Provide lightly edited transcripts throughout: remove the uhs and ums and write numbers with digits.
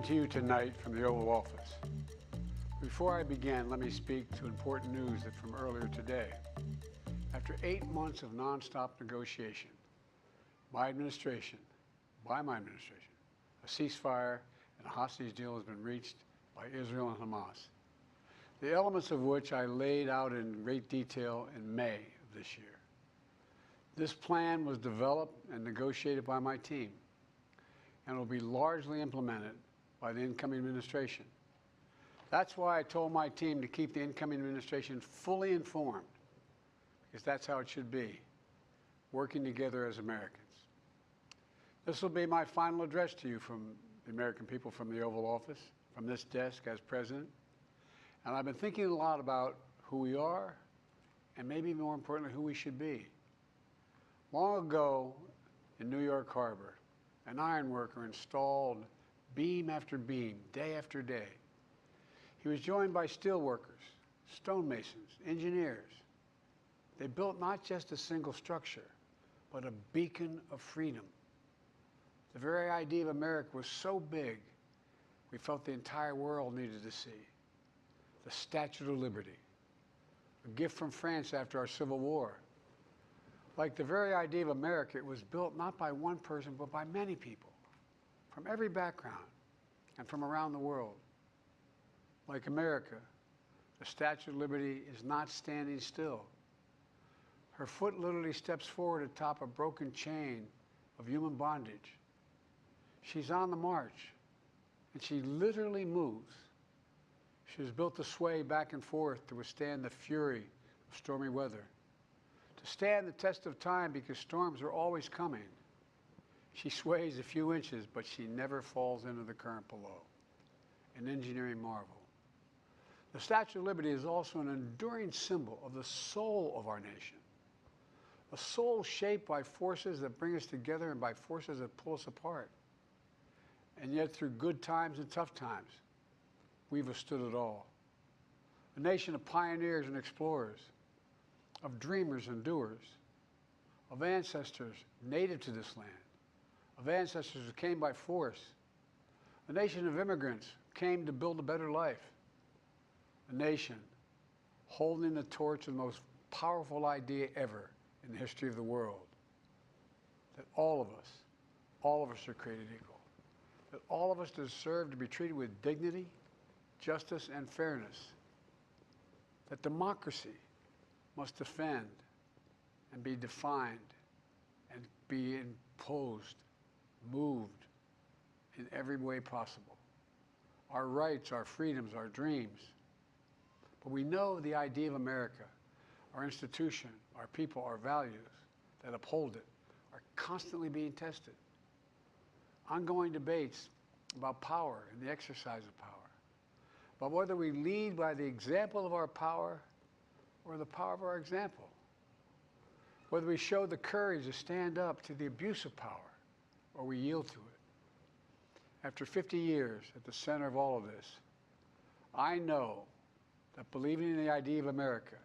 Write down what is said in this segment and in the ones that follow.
To you tonight from the Oval Office. Before I begin, let me speak to important news that from earlier today. After 8 months of nonstop negotiation, by my administration, a ceasefire and a hostage deal has been reached by Israel and Hamas, the elements of which I laid out in great detail in May of this year. This plan was developed and negotiated by my team and will be largely implemented by the incoming administration. That's why I told my team to keep the incoming administration fully informed, because that's how it should be, working together as Americans. This will be my final address to you from the American people from the Oval Office, from this desk as president. And I've been thinking a lot about who we are and maybe more importantly, who we should be. Long ago in New York Harbor, an iron worker installed beam after beam, day after day. He was joined by steel workers, stonemasons, engineers. They built not just a single structure, but a beacon of freedom. The very idea of America was so big, we felt the entire world needed to see. The Statue of Liberty, a gift from France after our Civil War. Like the very idea of America, it was built not by one person, but by many people, from every background and from around the world. Like America, the Statue of Liberty is not standing still. Her foot literally steps forward atop a broken chain of human bondage. She's on the march, and she literally moves. She was built to sway back and forth to withstand the fury of stormy weather, to stand the test of time because storms are always coming. She sways a few inches, but she never falls into the current below. An engineering marvel. The Statue of Liberty is also an enduring symbol of the soul of our nation. A soul shaped by forces that bring us together and by forces that pull us apart. And yet through good times and tough times, we've withstood it all. A nation of pioneers and explorers, of dreamers and doers, of ancestors native to this land, of ancestors who came by force, a nation of immigrants who came to build a better life, a nation holding the torch of the most powerful idea ever in the history of the world, that all of us are created equal, that all of us deserve to be treated with dignity, justice, and fairness, that democracy must defend and be defined and be imposed, moved in every way possible. Our rights, our freedoms, our dreams. But we know the idea of America, our institution, our people, our values that uphold it are constantly being tested. Ongoing debates about power and the exercise of power. But whether we lead by the example of our power or the power of our example. Whether we show the courage to stand up to the abuse of power or we yield to it. After 50 years at the center of all of this, I know that believing in the idea of America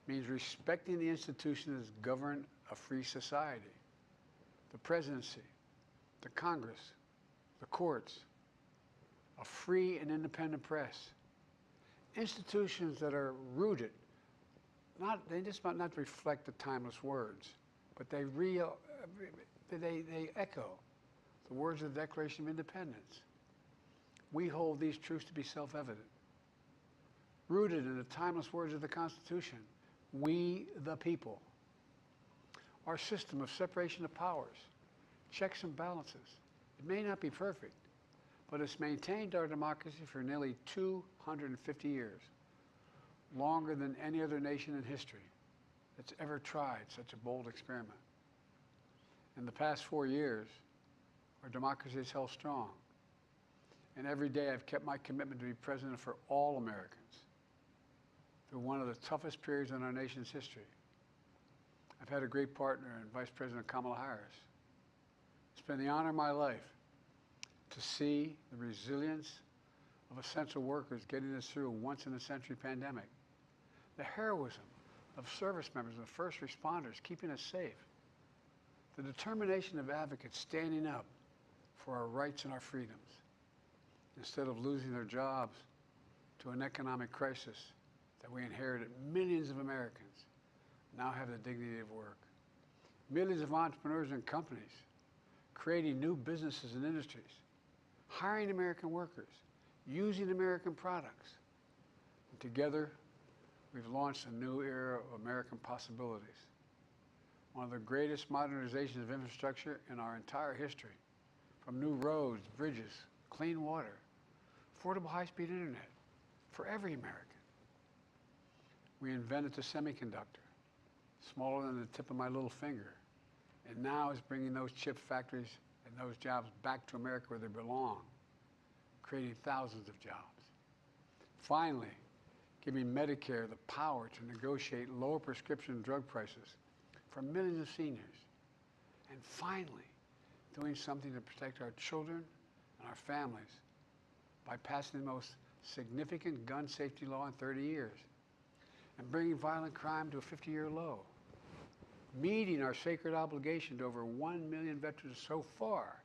means respecting the institutions that govern a free society. The presidency, the Congress, the courts, a free and independent press. Institutions that are rooted, they just might not reflect the timeless words, but they echo the words of the Declaration of Independence. We hold these truths to be self-evident. Rooted in the timeless words of the Constitution, we the people. Our system of separation of powers, checks and balances. It may not be perfect, but it's maintained our democracy for nearly 250 years, longer than any other nation in history that's ever tried such a bold experiment. In the past 4 years, our democracy has held strong. And every day I've kept my commitment to be president for all Americans through one of the toughest periods in our nation's history. I've had a great partner in Vice President Kamala Harris. It's been the honor of my life to see the resilience of essential workers getting us through a once-in-a-century pandemic. The heroism of service members and first responders keeping us safe. The determination of advocates standing up for our rights and our freedoms. instead of losing their jobs to an economic crisis that we inherited, millions of Americans now have the dignity of work. Millions of entrepreneurs and companies creating new businesses and industries, hiring American workers, using American products. And together, we've launched a new era of American possibilities. One of the greatest modernizations of infrastructure in our entire history, from new roads, bridges, clean water, affordable high-speed internet for every American. We invented the semiconductor, smaller than the tip of my little finger, and now is bringing those chip factories and those jobs back to America where they belong, creating thousands of jobs. Finally, giving Medicare the power to negotiate lower prescription drug prices for millions of seniors. And finally, doing something to protect our children and our families by passing the most significant gun safety law in 30 years and bringing violent crime to a 50-year low, meeting our sacred obligation to over 1 million veterans so far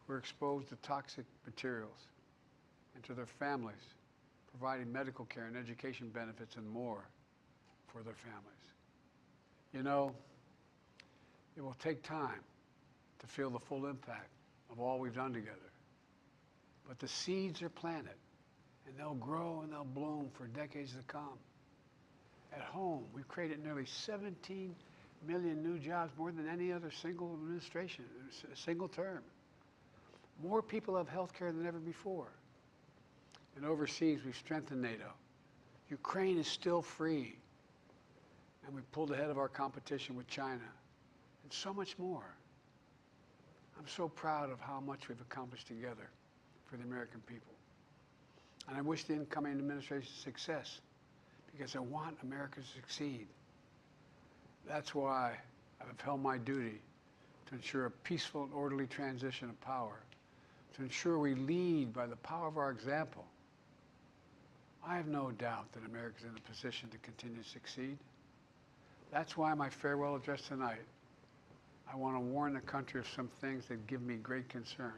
who are exposed to toxic materials, and to their families, providing medical care and education benefits and more for their families. You know, it will take time to feel the full impact of all we've done together. But the seeds are planted, and they'll grow and they'll bloom for decades to come. At home, we've created nearly 17 million new jobs, more than any other single administration, a single term. More people have health care than ever before. And overseas, we've strengthened NATO. Ukraine is still free. And we pulled ahead of our competition with China, and so much more. I'm so proud of how much we've accomplished together for the American people. And I wish the incoming administration success, because I want America to succeed. That's why I've held my duty to ensure a peaceful and orderly transition of power, to ensure we lead by the power of our example. I have no doubt that America is in a position to continue to succeed. That's why my farewell address tonight, I want to warn the country of some things that give me great concern.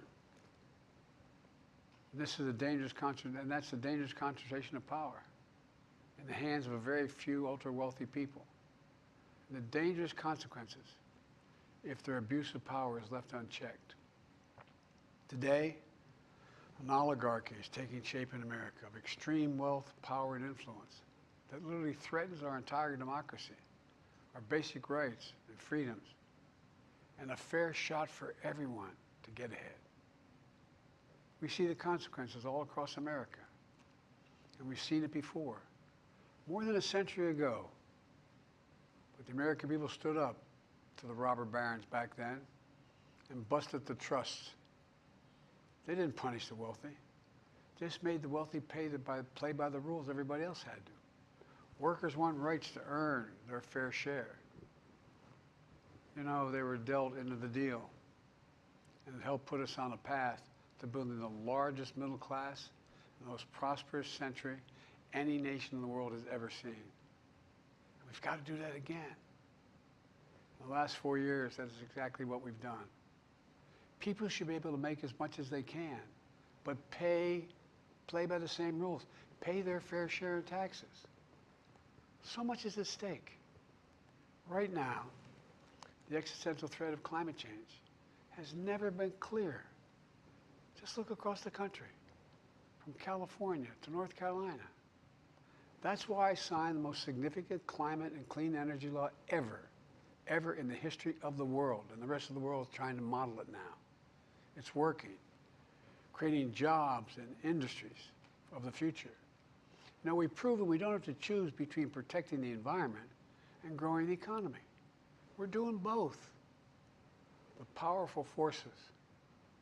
This is a dangerous concentration, and that's a dangerous concentration of power in the hands of a very few ultra-wealthy people. And the dangerous consequences if their abuse of power is left unchecked. Today, an oligarchy is taking shape in America of extreme wealth, power, and influence that literally threatens our entire democracy, our basic rights and freedoms, and a fair shot for everyone to get ahead. We see the consequences all across America, and we've seen it before, more than a century ago. But the American people stood up to the robber barons back then and busted the trusts. They didn't punish the wealthy. Just made the wealthy play by the rules everybody else had to. Workers want rights to earn their fair share. You know, they were dealt into the deal, and it helped put us on a path to building the largest middle class, the most prosperous century any nation in the world has ever seen. And we've got to do that again. In the last 4 years, that is exactly what we've done. People should be able to make as much as they can, but play by the same rules, pay their fair share of taxes. So much is at stake. Right now, the existential threat of climate change has never been clearer. Just look across the country, from California to North Carolina. That's why I signed the most significant climate and clean energy law ever in the history of the world, and the rest of the world is trying to model it now. It's working, creating jobs and industries of the future. Now, we've proven we don't have to choose between protecting the environment and growing the economy. We're doing both. The powerful forces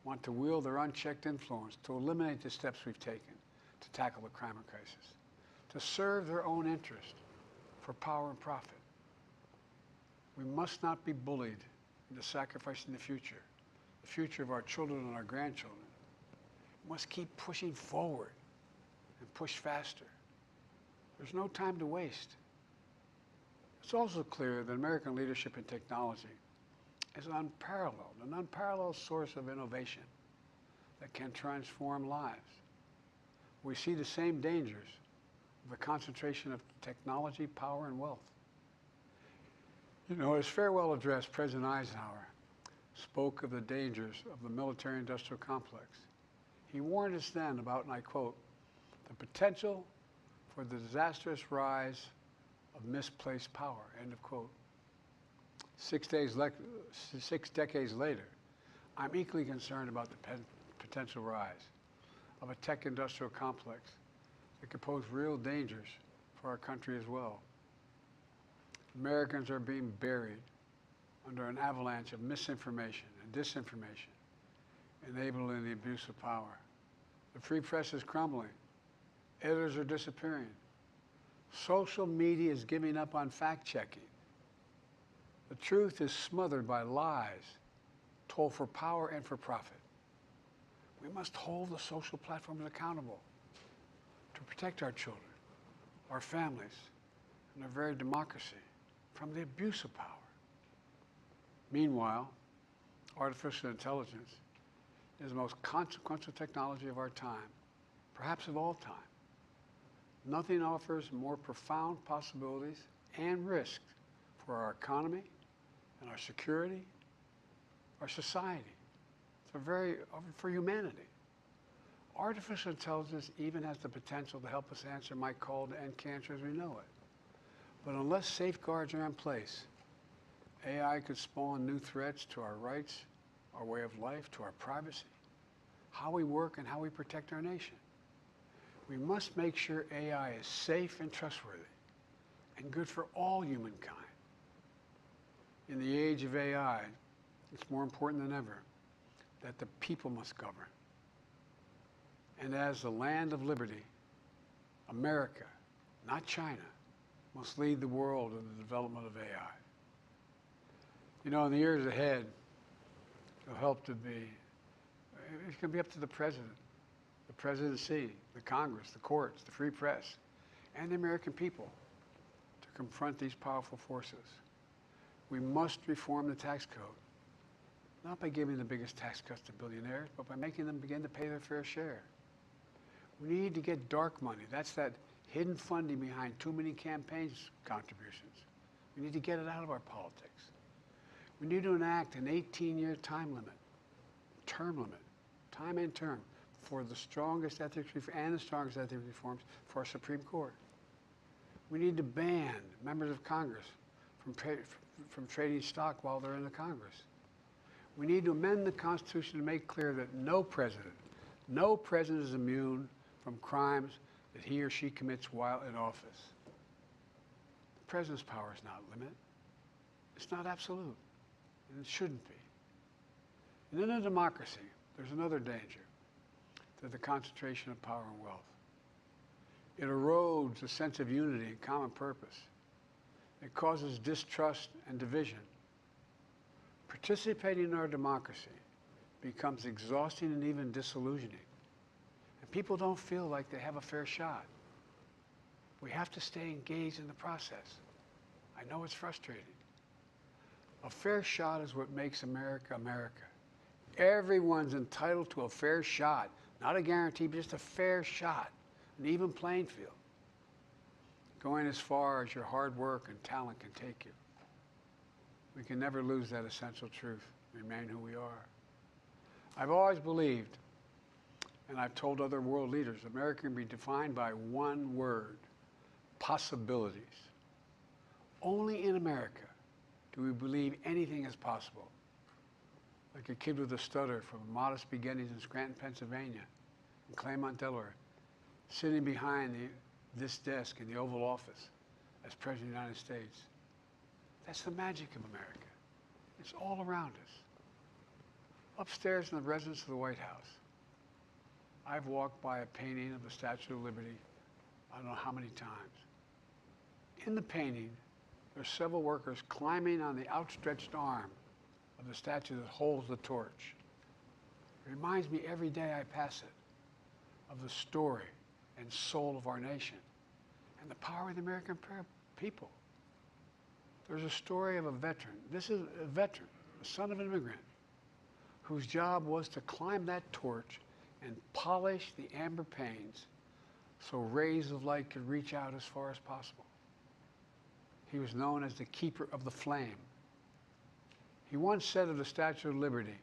want to wield their unchecked influence to eliminate the steps we've taken to tackle the climate crisis, to serve their own interest for power and profit. We must not be bullied into sacrificing the future of our children and our grandchildren. We must keep pushing forward and push faster. There's no time to waste. It's also clear that American leadership in technology is an unparalleled source of innovation that can transform lives. we see the same dangers of the concentration of technology, power, and wealth. You know, his farewell address, President Eisenhower spoke of the dangers of the military-industrial complex. He warned us then about, and I quote, the potential for the disastrous rise of misplaced power, end of quote. 6 decades later, I'm equally concerned about the potential rise of a tech-industrial complex that could pose real dangers for our country as well. Americans are being buried under an avalanche of misinformation and disinformation, enabling the abuse of power. The free press is crumbling. Editors are disappearing. Social media is giving up on fact-checking. The truth is smothered by lies told for power and for profit. We must hold the social platforms accountable to protect our children, our families, and our very democracy from the abuse of power. Meanwhile, artificial intelligence is the most consequential technology of our time, perhaps of all time. Nothing offers more profound possibilities and risks for our economy and our security, our society, for humanity. Artificial intelligence even has the potential to help us answer my call to end cancer as we know it. But unless safeguards are in place, AI could spawn new threats to our rights, our way of life, to our privacy, how we work, and how we protect our nation. We must make sure AI is safe and trustworthy and good for all humankind. In the age of AI, it's more important than ever that the people must govern. And as the land of liberty, America, not China, must lead the world in the development of AI. You know, in the years ahead, it's going to be up to the president, the presidency, the Congress, the courts, the free press, and the American people to confront these powerful forces. We must reform the tax code, not by giving the biggest tax cuts to billionaires, but by making them begin to pay their fair share. We need to get dark money. That's that hidden funding behind too many campaigns contributions. We need to get it out of our politics. We need to enact an 18-year time and term, for the strongest ethics reforms for our Supreme Court. We need to ban members of Congress from trading stock while they're in the Congress. We need to amend the Constitution to make clear that no president is immune from crimes that he or she commits while in office. The president's power is not limited. It's not absolute, and it shouldn't be. And in a democracy, there's another danger to the concentration of power and wealth. It erodes a sense of unity and common purpose. It causes distrust and division. Participating in our democracy becomes exhausting and even disillusioning. And people don't feel like they have a fair shot. We have to stay engaged in the process. I know it's frustrating. A fair shot is what makes America, America. Everyone's entitled to a fair shot. Not a guarantee, but just a fair shot. An even playing field. Going as far as your hard work and talent can take you. We can never lose that essential truth, remain who we are. I've always believed, and I've told other world leaders, America can be defined by one word: possibilities. Only in America do we believe anything is possible. Like a kid with a stutter from modest beginnings in Scranton, Pennsylvania, and Claremont, Delaware, sitting behind this desk in the Oval Office as President of the United States. That's the magic of America. It's all around us. Upstairs in the residence of the White House, I've walked by a painting of the Statue of Liberty I don't know how many times. In the painting, there's several workers climbing on the outstretched arm of the statue that holds the torch. It reminds me every day I pass it of the story and soul of our nation and the power of the American people. There's a story of a veteran. This is a veteran, the son of an immigrant, whose job was to climb that torch and polish the amber panes so rays of light could reach out as far as possible. He was known as the keeper of the flame. He once said of the Statue of Liberty,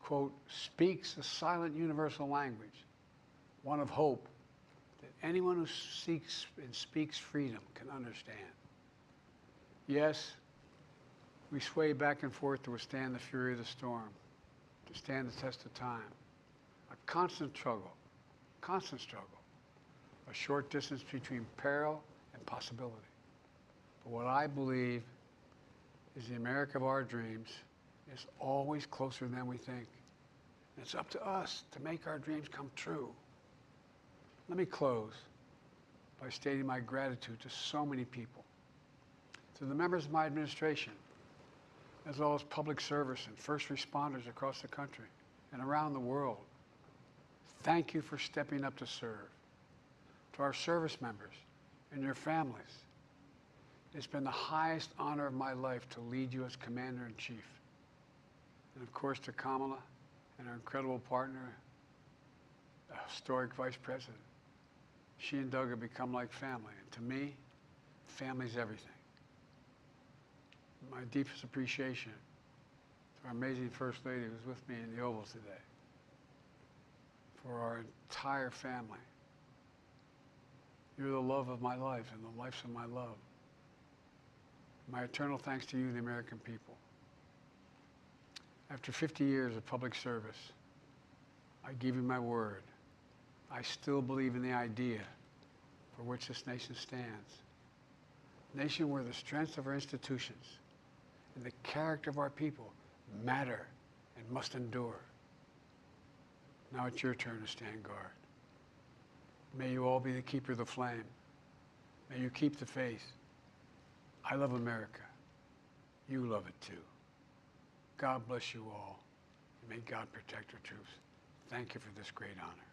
quote, speaks a silent universal language, one of hope that anyone who seeks and speaks freedom can understand. Yes, we sway back and forth to withstand the fury of the storm, to stand the test of time. A constant struggle, a short distance between peril and possibility. But what I believe is the America of our dreams is always closer than we think. And it's up to us to make our dreams come true. Let me close by stating my gratitude to so many people, to the members of my administration, as well as public service and first responders across the country and around the world. Thank you for stepping up to serve. To our service members and your families, it's been the highest honor of my life to lead you as Commander-in-Chief. And of course to Kamala and our incredible partner, historic Vice President. She and Doug have become like family. And to me, family's everything. My deepest appreciation to our amazing First Lady who's with me in the Oval today, for our entire family. You're the love of my life and the lives of my love. My eternal thanks to you, the American people. After 50 years of public service, I give you my word. I still believe in the idea for which this nation stands. A nation where the strength of our institutions and the character of our people matter and must endure. Now it's your turn to stand guard. May you all be the keeper of the flame. May you keep the faith. I love America. You love it too. God bless you all. And may God protect our troops. Thank you for this great honor.